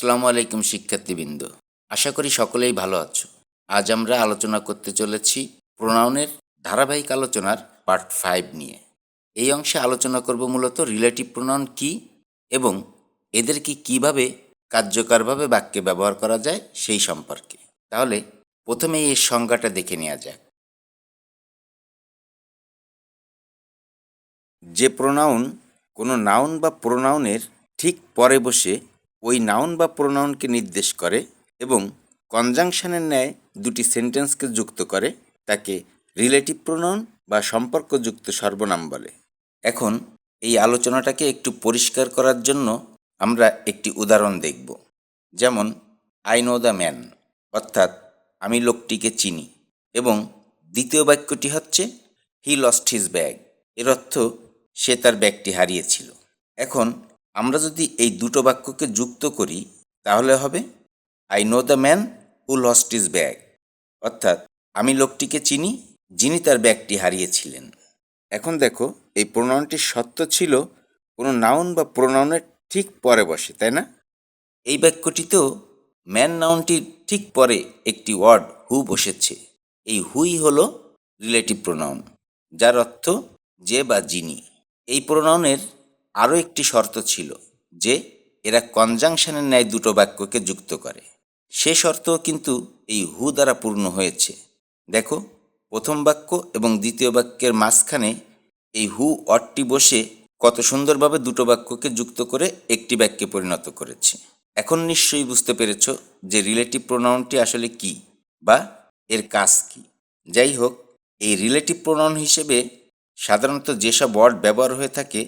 আসসালামু আলাইকুম শিক্ষার্থীবৃন্দ। আশা করি সকলেই ভালো আছো। আজ আমরা আলোচনা করতে চলেছি প্রোনাউনের ধারাবাহিক আলোচনার পার্ট 5 নিয়ে। এই অংশে আলোচনা করব মূলত রিলেটিভ প্রোনাউন কী এবং এদেরকে কিভাবে কার্যকরভাবে বাক্যে ব্যবহার করা যায় সেই সম্পর্কে। তাহলে প্রথমেই এর সংজ্ঞাটা দেখে নেওয়া যাক। যে প্রোনাউন কোনো নাউন বা প্রোনাউনের ঠিক পরে বসে ওই নাউন বা প্রোনাউনকে নির্দেশ করে এবং কনজাংশনের ন্যায় দুটি সেন্টেন্সকে যুক্ত করে তাকে রিলেটিভ প্রোনাউন বা সম্পর্কযুক্ত সর্বনাম বলে। এখন এই আলোচনাটাকে একটু পরিষ্কার করার জন্য আমরা একটি উদাহরণ দেখব। যেমন আই নো দ্য ম্যান, অর্থাৎ আমি লোকটিকে চিনি, এবং দ্বিতীয় বাক্যটি হচ্ছে হি লস্ট হিজ ব্যাগ, এর অর্থ সে তার ব্যাগটি হারিয়েছিল। এখন আমরা যদি এই দুটো বাক্যকে যুক্ত করি তাহলে হবে I know the man who lost his bag, অর্থাৎ আমি লোকটিকে চিনি যিনি তার ব্যাগটি হারিয়েছিলেন। এখন দেখো, এই প্রোনাউনটি সত্য ছিল কোনো নাউন বা প্রোনাউনের ঠিক পরে বসে, তাই না? এই বাক্যটিতেও ম্যান নাউনটির ঠিক পরে একটি ওয়ার্ড হু বসেছে। এই হুই হলো রিলেটিভ প্রোনাউন, যার অর্থ যে বা যিনি। এই প্রোনাউনের আরও একটি শর্ত ছিল যে এরা কনজাংশনের ন্যায় দুটো বাক্যকে যুক্ত করে। সে শর্তও কিন্তু এই হু দ্বারা পূর্ণ হয়েছে। দেখো, প্রথম বাক্য এবং দ্বিতীয় বাক্যের মাঝখানে এই হু অটটি বসে কত সুন্দরভাবে দুটো বাক্যকে যুক্ত করে একটি বাক্যে পরিণত করেছে। এখন নিশ্চয়ই বুঝতে পেরেছ যে রিলেটিভ প্রোনাউনটি আসলে কি বা এর কাজ কি। যাই হোক, এই রিলেটিভ প্রোনাউন হিসেবে সাধারণত যেসব ওয়ার্ড ব্যবহার হয়ে থাকে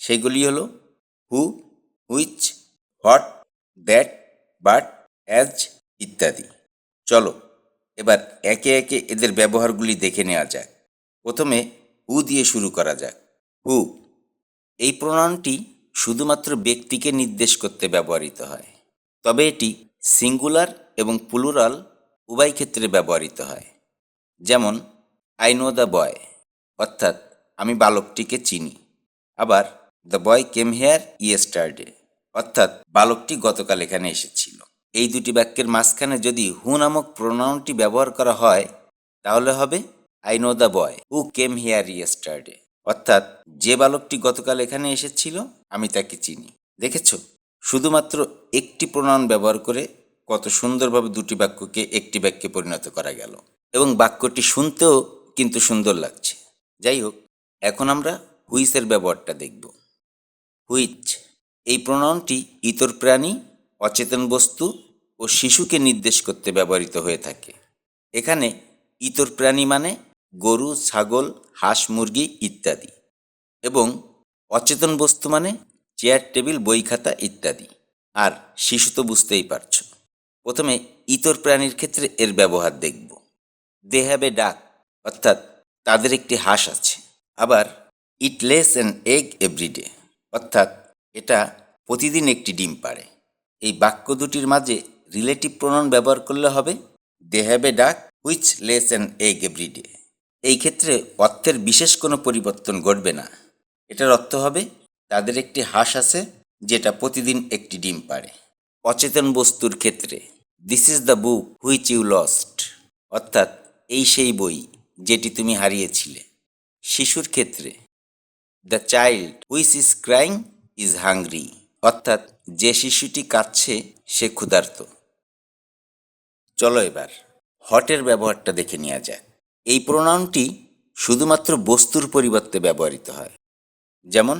সেগুলি হলো who, which, what, that, but, as ইত্যাদি। চলো এবার একে একে এদের ব্যবহারগুলি দেখে নেওয়া যাক। প্রথমে হু দিয়ে শুরু করা যাক। হু, এই প্রোনাউনটি শুধুমাত্র ব্যক্তিকে নির্দেশ করতে ব্যবহৃত হয়, তবে এটি সিঙ্গুলার এবং প্লুরাল উভয় ক্ষেত্রে ব্যবহৃত হয়। যেমন আই নো দ্য বয়, অর্থাৎ আমি বালকটিকে চিনি। আবার the boy came here yesterday, অর্থাৎ বালকটি গতকাল এখানে এসেছিল। এই দুটি বাক্যের মাঝখানে যদি হু নামক প্রোনাউনটি ব্যবহার করা হয় তাহলে হবে I know the boy who came here yesterday, অর্থাৎ যে বালকটি গতকাল এখানে এসেছিল আমি তাকে চিনি। দেখেছ, শুধুমাত্র একটি প্রোনাউন ব্যবহার করে কত সুন্দরভাবে দুটি বাক্যকে একটি বাক্যে পরিণত করা গেল, এবং বাক্যটি শুনতেও কিন্তু সুন্দর লাগছে। যাই হোক, এখন আমরা হুইসের ব্যবহারটা দেখব। হুইচ, এই প্রোনাউনটি ইতর প্রাণী, অচেতন বস্তু ও শিশুকে নির্দেশ করতে ব্যবহৃত হয়ে থাকে। এখানে ইতর প্রাণী মানে গরু, ছাগল, হাঁস, মুরগি ইত্যাদি, এবং অচেতন বস্তু মানে চেয়ার, টেবিল, বই, খাতা ইত্যাদি। আর শিশু তো বুঝতেই পারছ। প্রথমে ইতর প্রাণীর ক্ষেত্রে এর ব্যবহার দেখব। দে হ্যাভ এ ডাক, অর্থাৎ তাদের একটি হাঁস আছে। আবার ইট লেস অ্যান এগ এভরিডে, অর্থাৎ এটা প্রতিদিন একটি ডিম পাড়ে। এই বাক্য দুটির মাঝে রিলেটিভ প্রোনাউন ব্যবহার করলে হবে দে have a duck which lays an egg everyday. এই ক্ষেত্রে অর্থের বিশেষ কোনো পরিবর্তন ঘটবে না। এটার অর্থ হবে তাদের একটি হাঁস আছে যেটা প্রতিদিন একটি ডিম পাড়ে। অচেতন বস্তুর ক্ষেত্রে this is the book which you lost, অর্থাৎ এই সেই বই যেটি তুমি হারিয়েছিলে। শিশুর ক্ষেত্রে the child which is crying is hungry, অর্থাৎ যে শিশুটি কাঁদছে সে ক্ষুধার্ত। চলো এবার হটের ব্যবহারটা দেখে নেওয়া যাক। এই প্রোনাউনটি শুধুমাত্র বস্তুর পরিবর্তে ব্যবহৃত হয়। যেমন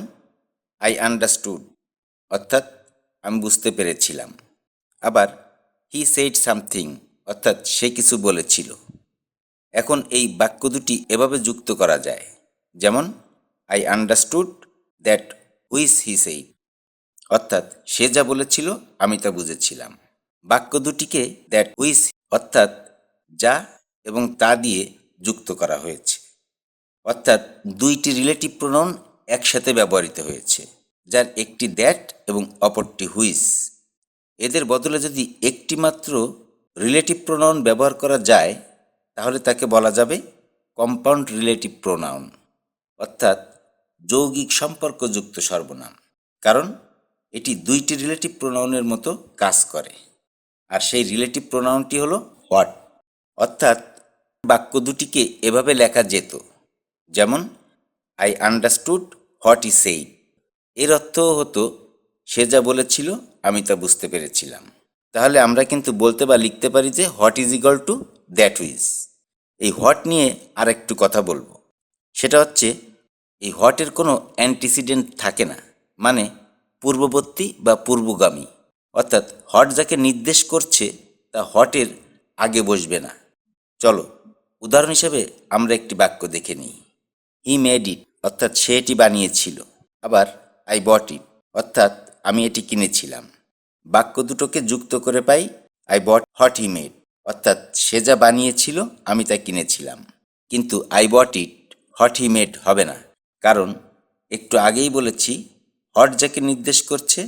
আই আন্ডারস্টুড, অর্থাৎ আমি বুঝতে পেরেছিলাম। আবার হি সেইড সামথিং, অর্থাৎ সে কিছু বলেছিল। এখন এই বাক্য দুটি এভাবে যুক্ত করা যায়। যেমন I understood that which he said, অর্থাৎ সে যা বলেছিল আমি তা বুঝেছিলাম। বাক্য দুটিকে দ্যাট হুইচ, অর্থাৎ যা এবং তা দিয়ে যুক্ত করা হয়েছে, অর্থাৎ দুইটি রিলেটিভ প্রোনাউন একসাথে ব্যবহৃত হয়েছে, যার একটি দ্যাট এবং অপরটি হুইচ। এদের বদলে যদি একটি মাত্র রিলেটিভ প্রোনাউন ব্যবহার করা যায় তাহলে তাকে বলা যাবে কম্পাউন্ড রিলেটিভ প্রোনাউন, অর্থাৎ যৌগিক সম্পর্কযুক্ত সর্বনাম। কারণ এটি দুইটি রিলেটিভ প্রোনাউনের মতো কাজ করে, আর সেই রিলেটিভ প্রোনাউনটি হলো হোয়াট। অর্থাৎ বাক্য দুটিকে এভাবে লেখা যেত, যেমন I understood what E said. এর অর্থও হতো সে যা বলেছিল আমি তা বুঝতে পেরেছিলাম। তাহলে আমরা কিন্তু বলতে বা লিখতে পারি যে what is equal to that which. এই হোয়াট নিয়ে আর একটু কথা বলবো। সেটা হচ্ছে এই হোয়াটের কোনো অ্যান্টিসিডেন্ট থাকে না, মানে পূর্ববর্তী বা পূর্বগামী। অর্থাৎ হোয়াট যাকে নির্দেশ করছে তা হোয়াটের আগে বসবে না। চলো উদাহরণ হিসেবে আমরা একটি বাক্য দেখে নিই। হি মেড ইট, অর্থাৎ সে এটি বানিয়েছিল। আবার আই বট ইট, অর্থাৎ আমি এটি কিনেছিলাম। বাক্য দুটোকে যুক্ত করে পাই I bought what he made, অর্থাৎ সে যা বানিয়েছিল আমি তা কিনেছিলাম। কিন্তু I bought it what he made হবে না, কারণ একটু আগেই বলেছি হোয়াট যাকে নির্দেশ করছে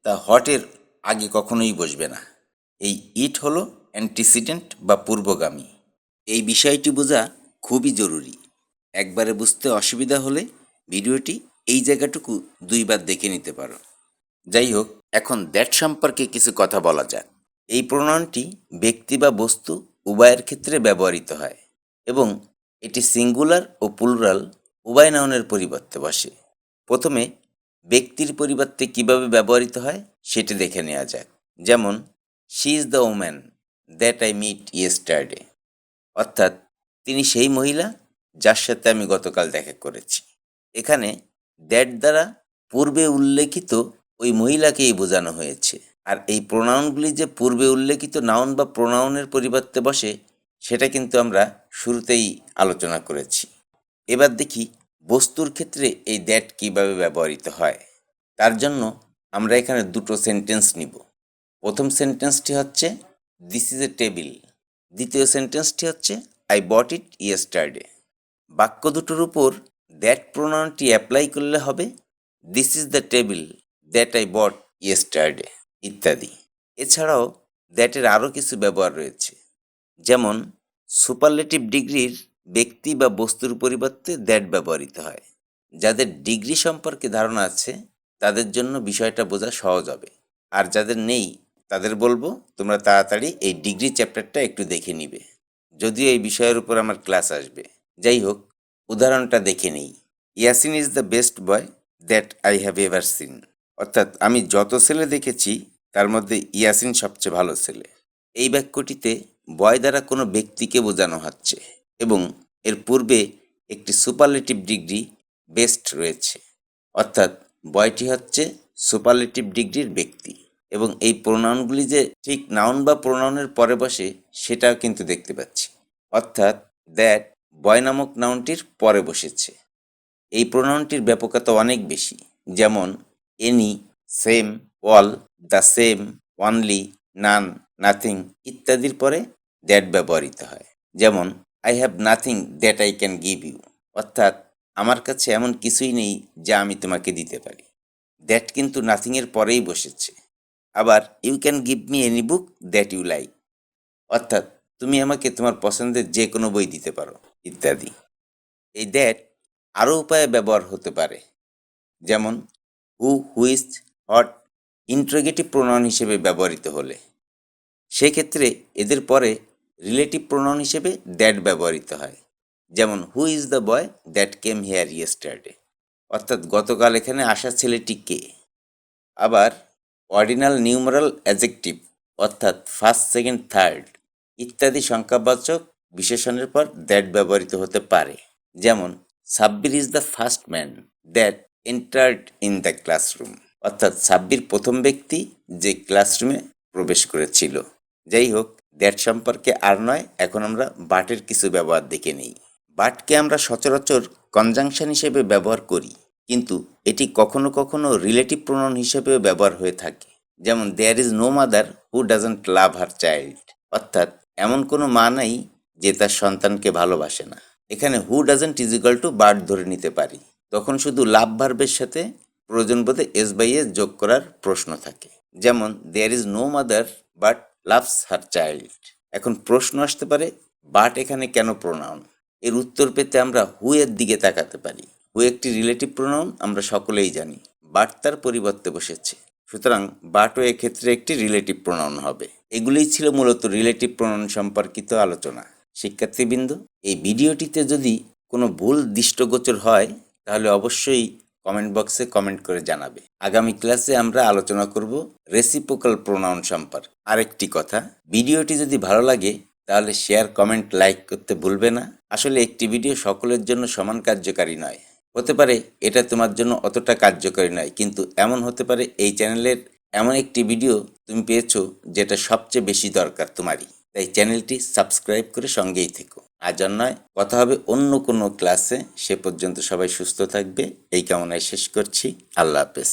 তা হোয়াটের আগে কখনোই বসবে না। এই ইট হলো অ্যান্টিসিডেন্ট বা পূর্বগামী। এই বিষয়টি বোঝা খুবই জরুরি। একবারে বুঝতে অসুবিধা হলে ভিডিওটি এই জায়গাটুকু দুইবার দেখে নিতে পারো। যাই হোক, এখন দ্যাট সম্পর্কে কিছু কথা বলা যাক। এই প্রণয়নটি ব্যক্তি বা বস্তু উভয়ের ক্ষেত্রে ব্যবহৃত হয় এবং এটি সিঙ্গুলার ও প্লুরাল উভয় নাউনের পরিবর্তে বসে। প্রথমে ব্যক্তির পরিবর্তে কিভাবে ব্যবহৃত হয় সেটি দেখে নেওয়া যাক। যেমন she is the woman that I meet yesterday, অর্থাৎ তিনি সেই মহিলা যার সাথে আমি গতকাল দেখা করেছি। এখানে দ্যাট দ্বারা পূর্বে উল্লেখিত ওই মহিলাকেই বোঝানো হয়েছে। আর এই প্রোনাউনগুলি যে পূর্বে উল্লেখিত নাউন বা প্রোনাউনের পরিবর্তে বসে সেটা কিন্তু আমরা শুরুতেই আলোচনা করেছি। এবার দেখি বস্তুর ক্ষেত্রে এই দ্যাট কীভাবে ব্যবহৃত হয়। তার জন্য আমরা এখানে দুটো সেন্টেন্স নিব। প্রথম সেন্টেন্সটি হচ্ছে দিস ইজ এ টেবিল। দ্বিতীয় সেন্টেন্সটি হচ্ছে আই বট ইট ইয়েস্টারডে। বাক্য দুটোর উপর দ্যাট প্রোনাউনটি অ্যাপ্লাই করলে হবে this is the table that I bought yesterday ইত্যাদি। এছাড়াও দ্যাটের আরও কিছু ব্যবহার রয়েছে, যেমন সুপারলেটিভ ডিগ্রির ব্যক্তি বা বস্তুর পরিবর্তে দ্যাট ব্যবহৃত হয়। যাদের ডিগ্রি সম্পর্কে ধারণা আছে তাদের জন্য বিষয়টা বোঝা সহজ হবে, আর যাদের নেই তাদের বলবো তোমরা তাড়াতাড়ি এই ডিগ্রি চ্যাপ্টারটা একটু দেখে নিবে, যদিও এই বিষয়ের উপর আমার ক্লাস আসবে। যাই হোক, উদাহরণটা দেখে নেই। Yasin is the best boy that I have ever seen, অর্থাৎ আমি যত ছেলে দেখেছি তার মধ্যে ইয়াসিন সবচেয়ে ভালো ছেলে। এই বাক্যটিতে বয় দ্বারা কোনো ব্যক্তিকে বোঝানো হচ্ছে এবং এর পূর্বে একটি সুপারলেটিভ ডিগ্রি বেস্ট রয়েছে, অর্থাৎ বয়টি হচ্ছে সুপারলেটিভ ডিগ্রির ব্যক্তি। এবং এই প্রোনাউনগুলি যে ঠিক নাউন বা প্রোনাউনের পরে বসে সেটাও কিন্তু দেখতে পাচ্ছি, অর্থাৎ দ্যাট বয় নামক নাউনটির পরে বসেছে। এই প্রোনাউনটির ব্যাপকতা অনেক বেশি, যেমন any, same, all, the same, only, none, nothing ইত্যাদির পরে দ্যাট ব্যবহৃত হয়। যেমন I have nothing that I can give you, অর্থাৎ আমার কাছে এমন কিছুই নেই যা আমি তোমাকে দিতে পারি। দ্যাট কিন্তু নাথিংয়ের পরেই বসেছে। আবার you can give me any book that you like, অর্থাৎ তুমি আমাকে তোমার পছন্দের যে কোনো বই দিতে পারো ইত্যাদি। এই দ্যাট আরও উপায়ে ব্যবহার হতে পারে, যেমন হু, হুইচ, হট ইন্ট্রোগেটিভ প্রোনাউন হিসেবে ব্যবহৃত হলে সেক্ষেত্রে এদের পরে রিলেটিভ প্রোনাউন হিসেবে দ্যাট ব্যবহৃত হয়। যেমন who is the boy that came here yesterday, অর্থাৎ গতকাল এখানে আসা ছেলেটি কে। আবার অর্ডিনাল নিউমারাল অ্যাডজেক্টিভ অর্থাৎ ফার্স্ট, সেকেন্ড, থার্ড ইত্যাদি সংখ্যাবাচক বিশেষণের পর দ্যাট ব্যবহৃত হতে পারে। যেমন Sabbir is the first man that entered in the classroom, অর্থাৎ সাব্বির প্রথম ব্যক্তি যে ক্লাসরুমে প্রবেশ করেছিল। যাই হোক, দ্যাট সম্পর্কে আর নয়, এখন আমরা বাটের কিছু ব্যবহার দেখে নেই। বাটকে আমরা সচরাচর কনজাংশন হিসেবে ব্যবহার করি, কিন্তু এটি কখনো কখনো রিলেটিভ প্রোনাউন হিসেবেও ব্যবহার হয়ে থাকে। যেমন there is no mother who doesn't love her child, অর্থাৎ এমন কোনো মা নাই যে তার সন্তানকে ভালোবাসে না। এখানে who doesn't is equal to but ধরে নিতে পারি, তখন শুধু লাভ ভার্বের সাথে প্রয়োজন বোধে এস বাই এস যোগ করার প্রশ্ন থাকে। যেমন there is no mother but loves her child. এখন প্রশ্ন আসতে পারে বাট এখানে কেন প্রোনাউন? এর উত্তর পেতে আমরা হু এর দিকে তাকাতে পারি। হু একটি রিলেটিভ প্রোনাউন আমরা সকলেই জানি, বাট তার পরিবর্তে বসেছে। সুতরাং বাটও এক্ষেত্রে একটি রিলেটিভ প্রোনাউন হবে। এগুলিই ছিল মূলত রিলেটিভ প্রোনাউন সম্পর্কিত আলোচনা। শিক্ষার্থীবৃন্দ, এই ভিডিওটিতে যদি কোনো ভুল দৃষ্টগোচর হয় তাহলে অবশ্যই কমেন্ট বক্সে কমেন্ট করে জানাবে। আগামী ক্লাসে আমরা আলোচনা করব রেসিপ্রোকাল প্রোনাউন সম্পর্কে। আরেকটি কথা, ভিডিওটি যদি ভালো লাগে তাহলে শেয়ার, কমেন্ট, লাইক করতে ভুলবে না। আসলে একটি ভিডিও সকলের জন্য সমান কার্যকারী নয়। হতে পারে এটা তোমার জন্য অতটা কার্যকরী নয়, কিন্তু এমন হতে পারে এই চ্যানেলের এমন একটি ভিডিও তুমি পেয়েছো যেটা সবচেয়ে বেশি দরকার তোমারই। তাই চ্যানেলটি সাবস্ক্রাইব করে সঙ্গেই থেকো। আজ আর নয়, কথা হবে অন্য কোনো ক্লাসে। সে পর্যন্ত সবাই সুস্থ থাকবে এই কামনায় শেষ করছি। আল্লাহ হাফেজ।